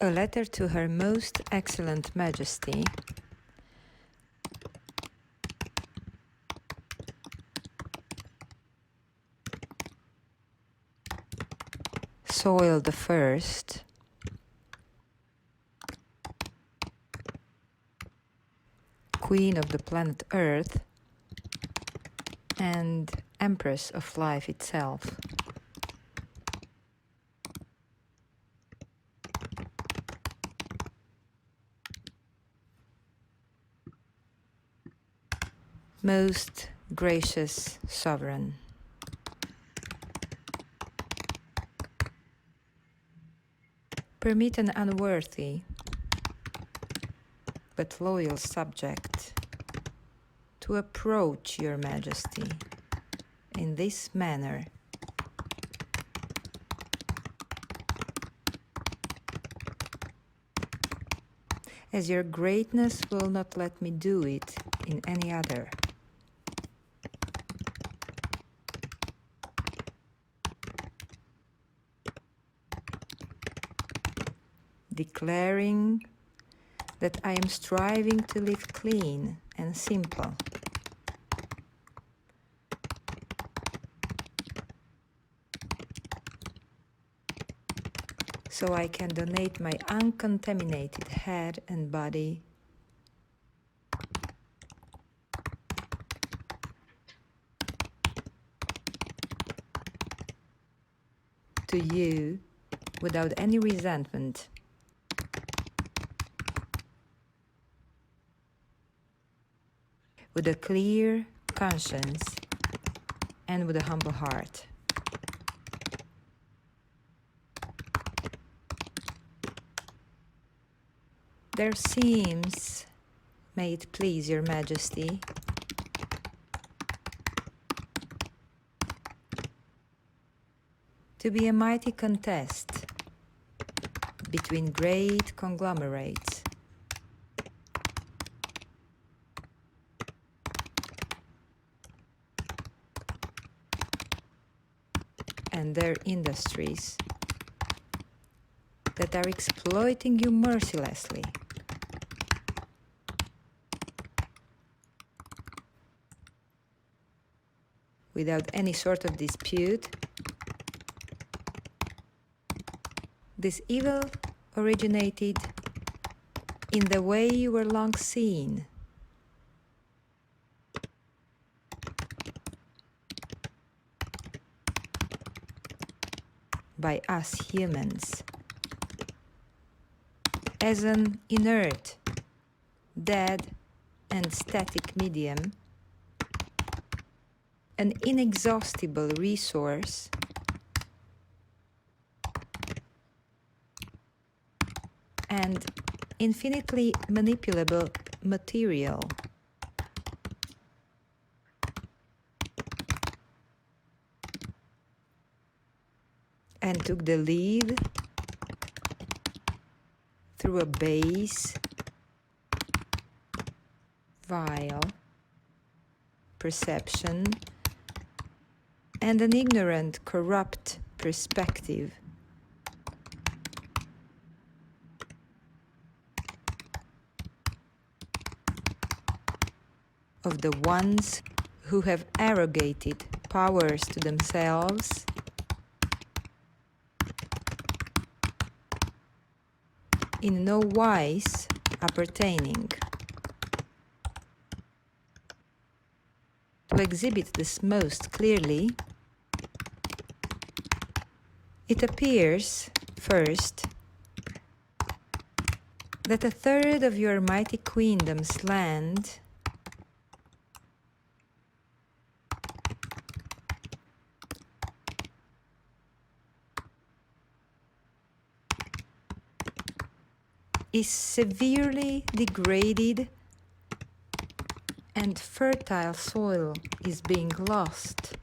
A letter to Her Most Excellent Majesty, Soil the First, Queen of the planet Earth, and Empress of Life itself. Most gracious Sovereign, permit an unworthy but loyal subject to approach Your Majesty in this manner. As Your greatness will not let me do it in any other. Declaring that I am striving to live clean and simple, so I can donate my uncontaminated head and body to You without any resentment, with a clear conscience and with a humble heart. There seems, may it please Your Majesty, to be a mighty contest between great conglomerates and their industries that are exploiting you mercilessly. Without any sort of dispute, this evil originated in the way you were long seen, by us humans, as an inert, dead and static medium, an inexhaustible resource, and infinitely manipulable material. And took the lead through a base, vile perception and an ignorant, corrupt perspective of the ones who have arrogated powers to themselves in no wise appertaining. To exhibit this most clearly, it appears, first, that a third of your mighty queendom's land is severely degraded and fertile soil is being lost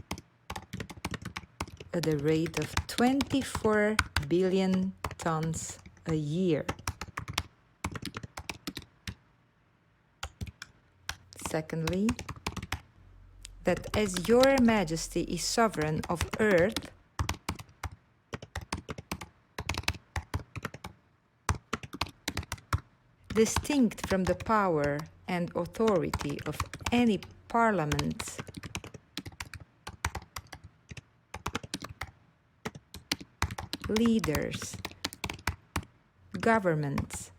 at the rate of 24 billion tons a year. Secondly, that as Your Majesty is sovereign of Earth, distinct from the power and authority of any parliament, leaders, governments,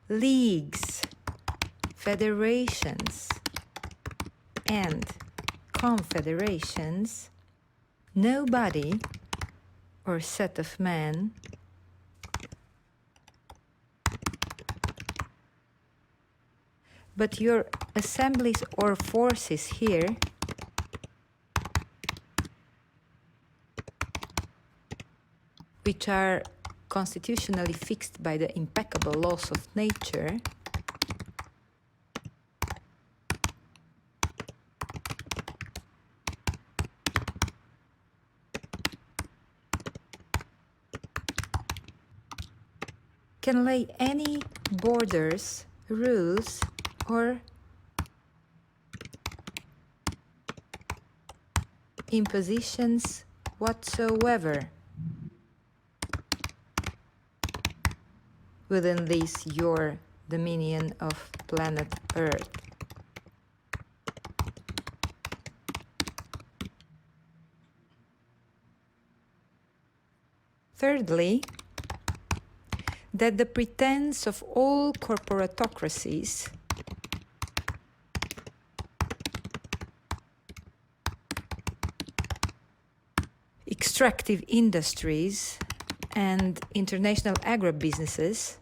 leagues, federations, and confederations, nobody or set of men but your assemblies or forces here which are constitutionally fixed by the impeccable laws of nature, can lay any borders, rules, or impositions whatsoever within this your dominion of planet Earth. Thirdly, that the pretense of all corporatocracies extractive industries and international agribusinesses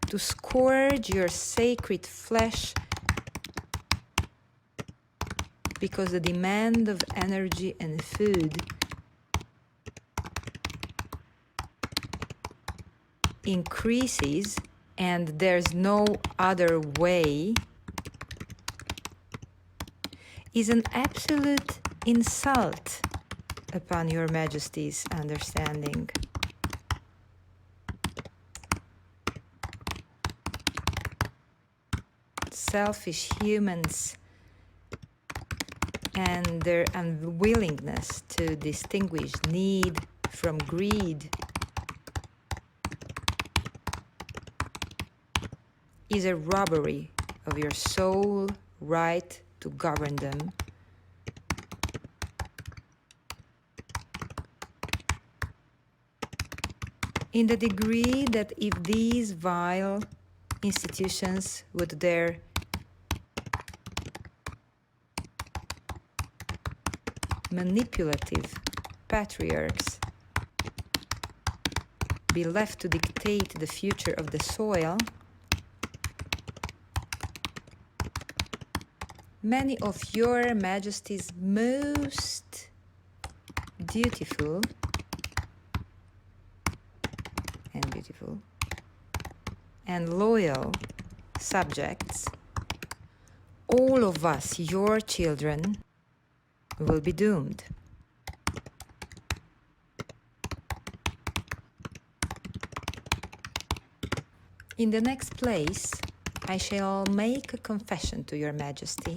to scourge your sacred flesh because the demand of energy and food increases and there's no other way, is an absolute insult upon your Majesty's understanding. Selfish humans and their unwillingness to distinguish need from greed is a robbery of your sole right to govern them. In the degree that if these vile institutions would dare manipulative patriarchs be left to dictate the future of the soil, many of your Majesty's most dutiful and loyal subjects, all of us, your children, will be doomed. In the next place, I shall make a confession to your Majesty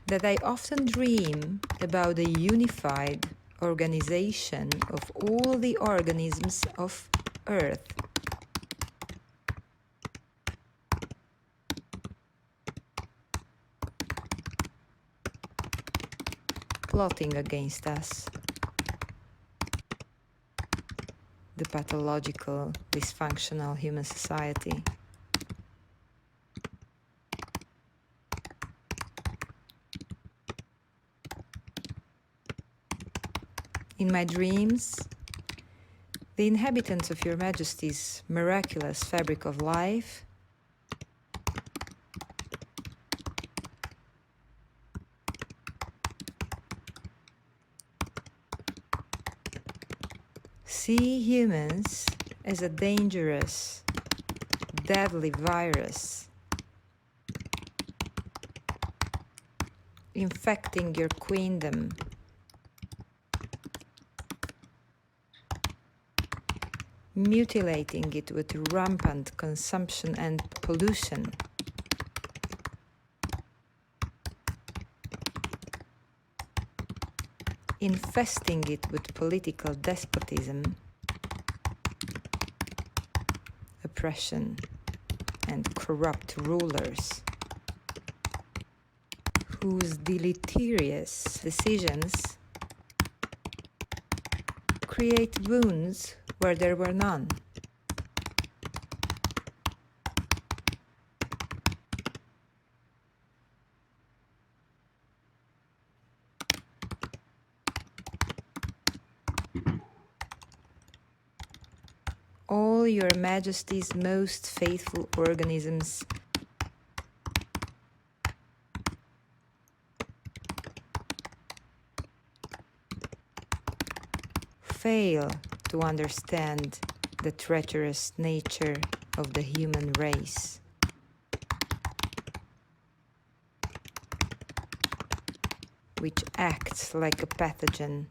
that I often dream about the unified organization of all the organisms of Earth. Plotting against us, the pathological, dysfunctional human society. In my dreams, the inhabitants of your Majesty's miraculous fabric of life see humans as a dangerous, deadly virus infecting your queendom. mutilating it with rampant consumption and pollution. Infesting it with political despotism, oppression, and corrupt rulers, whose deleterious decisions create wounds where there were none. All your Majesty's most faithful organisms fail to understand the treacherous nature of the human race. Which acts like a pathogen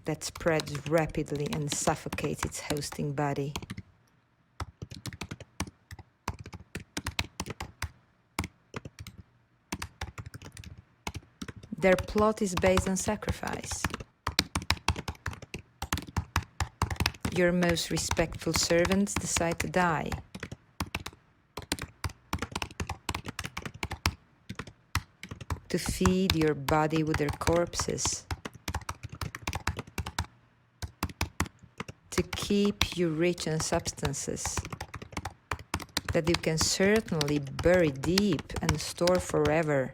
that spreads rapidly and suffocates its hosting body. Their plot is based on sacrifice. Your most respectful servants decide to die. To feed your body with their corpses. To keep you rich in substances that you can certainly bury deep and store forever.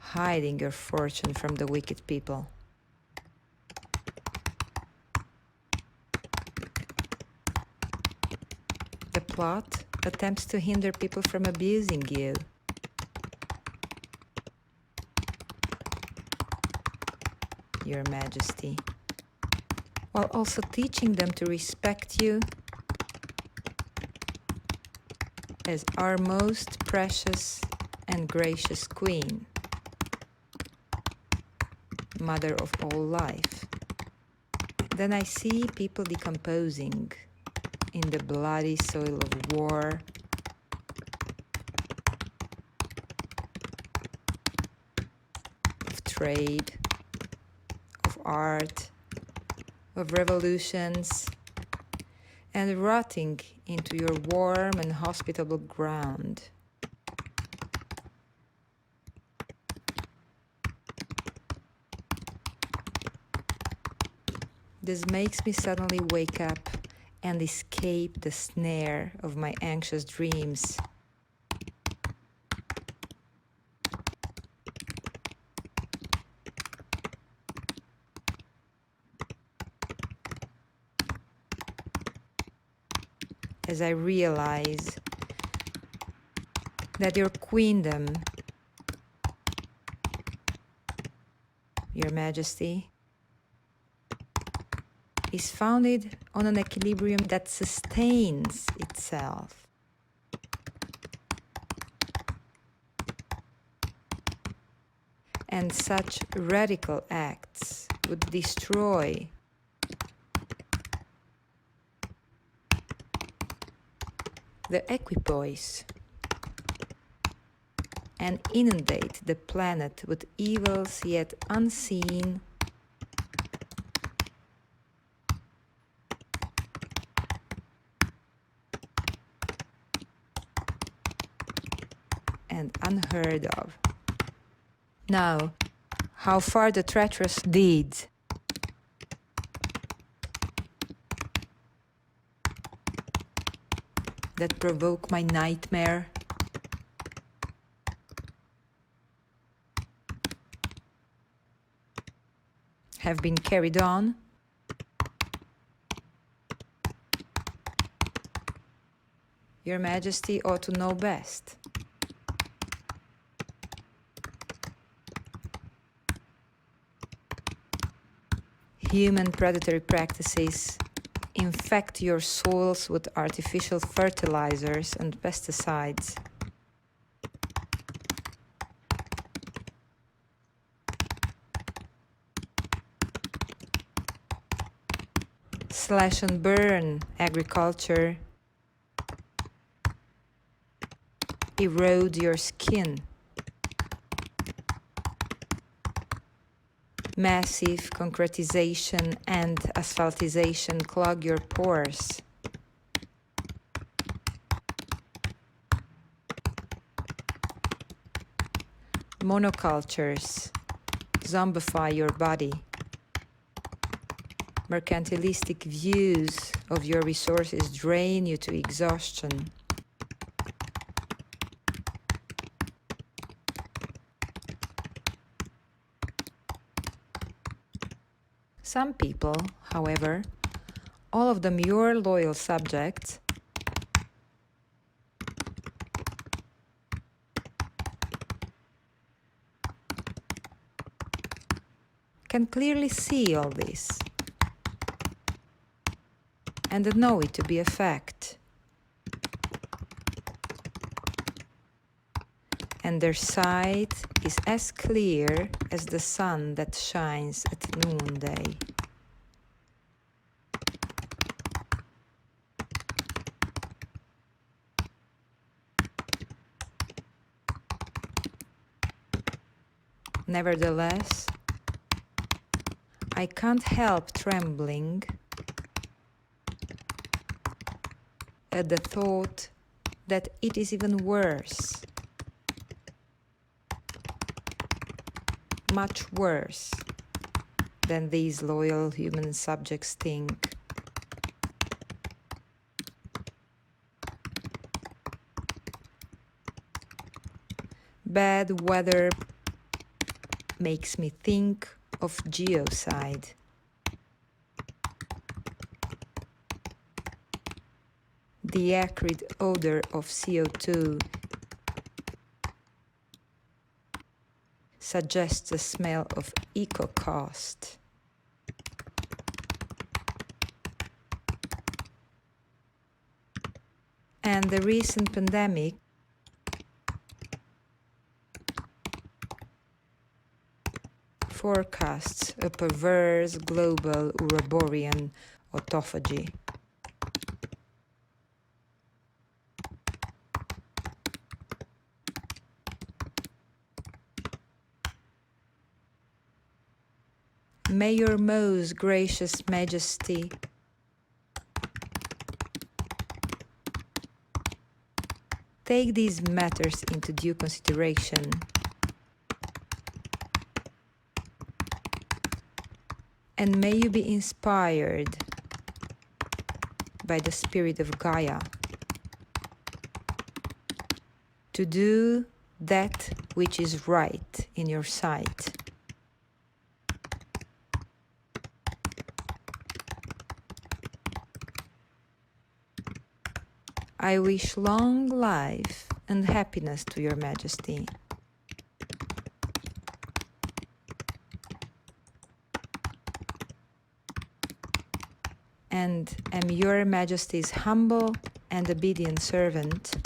Hiding your fortune from the wicked people. The plot attempts to hinder people from abusing you. Your Majesty, while also teaching them to respect you as our most precious and gracious Queen, Mother of all life. Then I see people decomposing in the bloody soil of war, of trade, of art, of revolutions, and rotting into your warm and hospitable ground. This makes me suddenly wake up and escape the snare of my anxious dreams. As I realize that your queendom, Your Majesty, is founded on an equilibrium that sustains itself. And such radical acts would destroy the equipoise and inundate the planet with evils yet unseen and unheard of. Now, how far the treacherous deeds that provoke my nightmare have been carried on? Your Majesty ought to know best. Human predatory practices infect your soils with artificial fertilizers and pesticides. slash and burn agriculture erode your skin. Massive concretization and asphaltization clog your pores. Monocultures zombify your body. Mercantilistic views of your resources drain you to exhaustion. Some people, however, all of them your loyal subjects, can clearly see all this and know it to be a fact. And their sight is as clear as the sun that shines at noonday. Nevertheless, I can't help trembling at the thought that it is even worse, much worse than these loyal human subjects think. Bad weather makes me think of geocide. The acrid odor of CO2 suggests the smell of eco-cost. And the recent pandemic forecasts a perverse global Ouroborean autophagy. May your most gracious Majesty take these matters into due consideration and may you be inspired by the spirit of Gaia to do that which is right in your sight. I wish long life and happiness to your Majesty. And am your Majesty's humble and obedient servant,